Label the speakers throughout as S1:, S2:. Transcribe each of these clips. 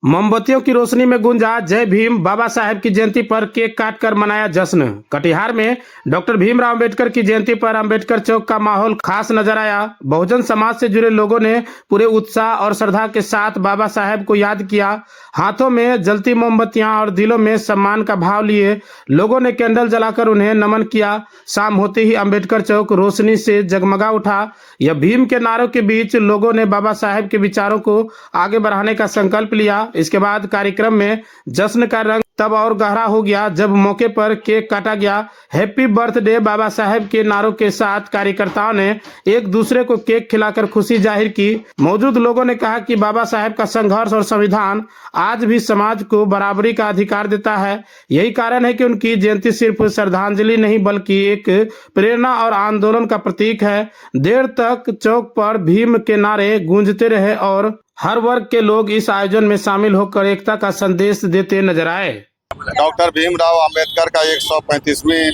S1: मोमबत्तियों की रोशनी में गूंजा जय भीम। बाबा साहेब की जयंती पर केक काटकर मनाया जश्न। कटिहार में डॉक्टर भीमराव अंबेडकर की जयंती पर अंबेडकर चौक का माहौल खास नजर आया। बहुजन समाज से जुड़े लोगों ने पूरे उत्साह और श्रद्धा के साथ बाबा साहेब को याद किया। हाथों में जलती मोमबत्तियां और दिलों में सम्मान का भाव लिए लोगों ने कैंडल जलाकर उन्हें नमन किया। शाम होते ही अंबेडकर चौक रोशनी से जगमगा उठा। यह भीम के नारों के बीच लोगों ने बाबा साहेब के विचारों को आगे बढ़ाने का संकल्प लिया। इसके बाद कार्यक्रम में जश्न का रंग तब और गहरा हो गया जब मौके पर केक काटा गया। हैप्पी बर्थडे बाबा साहेब के नारों के साथ कार्यकर्ताओं ने एक दूसरे को केक खिलाकर खुशी जाहिर की। मौजूद लोगों ने कहा कि बाबा साहेब का संघर्ष और संविधान आज भी समाज को बराबरी का अधिकार देता है। यही कारण है कि उनकी जयंती सिर्फ श्रद्धांजलि नहीं बल्कि एक प्रेरणा और आंदोलन का प्रतीक है। देर तक चौक पर भीम के नारे गूंजते रहे और हर वर्ग के लोग इस आयोजन में शामिल होकर एकता का संदेश देते नजर आए।
S2: डॉक्टर भीमराव अंबेडकर का 135वीं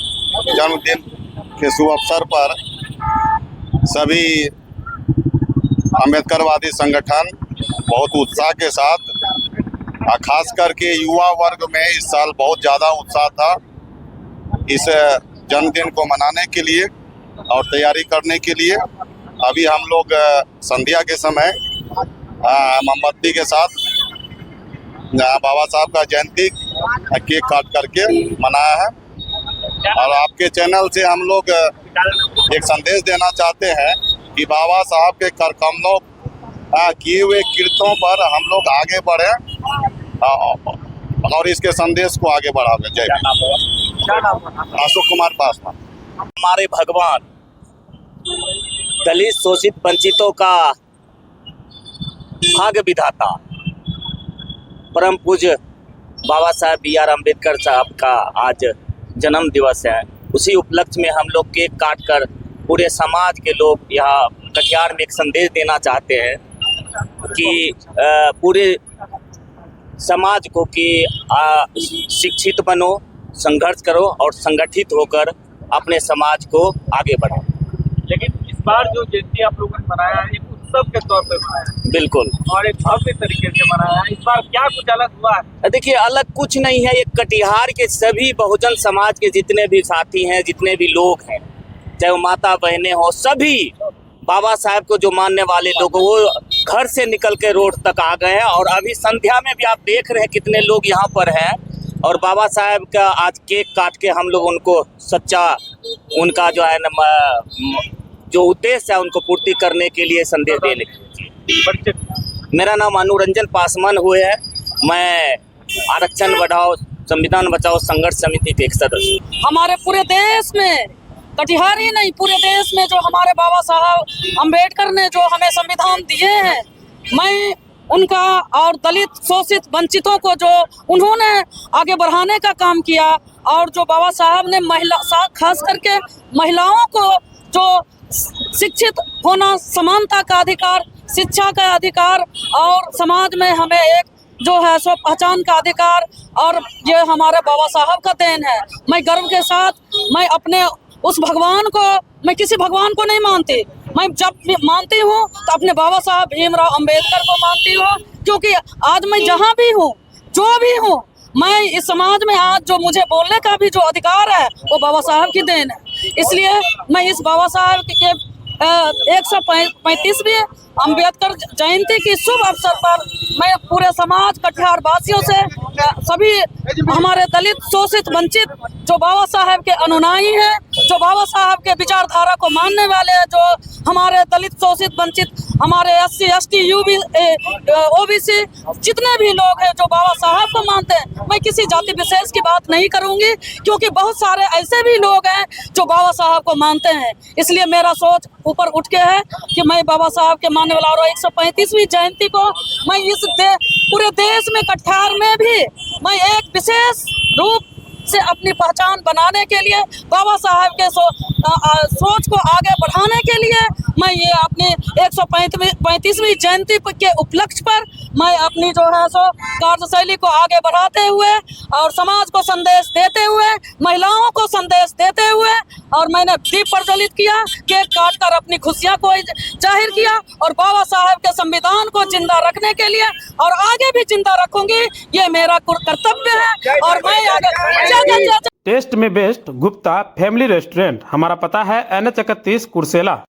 S2: जन्मदिन के शुभ अवसर पर सभी अम्बेडकरवादी संगठन बहुत उत्साह के साथ, खास करके युवा वर्ग में इस साल बहुत ज़्यादा उत्साह था इस जन्मदिन को मनाने के लिए और तैयारी करने के लिए। अभी हम लोग संध्या के समय मोमबत्ती के साथ बाबा साहब का जयंती केक काट करके मनाया है। और आपके चैनल से हम लोग एक संदेश देना चाहते हैं कि बाबा साहब के करकमलों किए हुए कृत्यों पर हम लोग आगे बढ़े और इसके संदेश को आगे बढ़ावे। जय भीम। अशोक कुमार पासवान।
S3: हमारे भगवान दलित शोषित वंचितों का भाग्य विधाता परम पूज्य बाबा साहब B.R. अम्बेडकर साहब का आज जन्म दिवस है। उसी उपलक्ष्य में हम लोग केक काट कर पूरे समाज के लोग यहाँ कटिहार में एक संदेश देना चाहते हैं कि पूरे समाज को कि शिक्षित बनो, संघर्ष करो और संगठित होकर अपने समाज को आगे बढ़ाओ।
S4: लेकिन इस बार जो जयंती आप लोगों ने मनाया है एक उत्सव के तौर पर मनाया है,
S3: बिल्कुल,
S4: और एक भव्य तरीके से मनाया है। इस बार क्या कुछ अलग हुआ है?
S3: देखिए, अलग कुछ नहीं है। ये कटिहार के सभी बहुजन समाज के जितने भी साथी हैं, जितने भी लोग हैं, चाहे वो माता बहनें हो, सभी बाबा साहब को जो मानने वाले लोग वो घर से निकल के रोड तक आ गए हैं। और अभी संध्या में भी आप देख रहे हैं कितने लोग यहाँ पर हैं। और बाबा साहब का आज केक काट के हम लोग उनको सच्चा उनका जो है न जो उद्देश्य है उनको पूर्ति करने के लिए संदेश देने के लिए। मेरा नाम अनुरंजन पासवान हुए है। मैं आरक्षण बढ़ाओ संविधान बचाओ संघर्ष समिति के एक सदस्य।
S5: हमारे पूरे देश में, कटिहार ही नहीं पूरे देश में जो हमारे बाबा साहब अम्बेडकर ने जो हमें संविधान दिए हैं, मैं उनका और दलित शोषित वंचितों को जो उन्होंने आगे बढ़ाने का काम किया और जो बाबा साहब ने खास करके महिलाओं को जो शिक्षित होना, समानता का अधिकार, शिक्षा का अधिकार और समाज में हमें एक जो है सो पहचान का अधिकार, और ये हमारे बाबा साहब का देन है। मैं गर्व के साथ मैं अपने उस भगवान को, मैं किसी भगवान को नहीं मानती, मैं जब भी मानती हूँ तो अपने बाबा साहब भीमराव अंबेडकर को मानती हूँ। क्योंकि आज मैं जहाँ भी हूँ, जो भी हूँ, मैं इस समाज में आज जो मुझे बोलने का भी जो अधिकार है वो बाबा साहब की देन है। इसलिए मैं इस बाबा साहब के 135वीं अम्बेडकर जयंती की शुभ अवसर पर मैं पूरे समाज कटिहार वासियों से, सभी हमारे दलित शोषित वंचित जो बाबा साहब के अनुयायी हैं, जो बाबा साहब के विचारधारा को मानने वाले हैं, जो हमारे दलित शोषित वंचित, हमारे SC ST OBC जितने भी लोग हैं जो बाबा साहब को मानते हैं, मैं किसी जाति विशेष की बात नहीं करूंगी क्योंकि बहुत सारे ऐसे भी लोग हैं जो बाबा साहब को मानते हैं। इसलिए मेरा सोच ऊपर उठ के है कि मैं बाबा साहब के मानने वाला, और 135वीं जयंती को मैं इस पूरे देश में, कटिहार में भी मैं एक विशेष रूप से अपनी पहचान बनाने के लिए बाबा साहब के सोच को आगे बढ़ाने के लिए मैं ये अपनी 135वीं जयंती के उपलक्ष्य पर मैं अपनी जो है सो कार्यशैली को आगे बढ़ाते हुए और समाज को संदेश देते हुए, महिलाओं को संदेश देते हुए, और मैंने दीप प्रज्वलित किया, केक काट कर अपनी खुशियां को जाहिर किया और बाबा साहेब के संविधान को जिंदा रखने के लिए और आगे भी जिंदा रखूंगी, ये मेरा कर्तव्य है। और मैं आगे
S1: टेस्ट में बेस्ट गुप्ता फैमिली रेस्टोरेंट, हमारा पता है NH 31 कुर्सेला।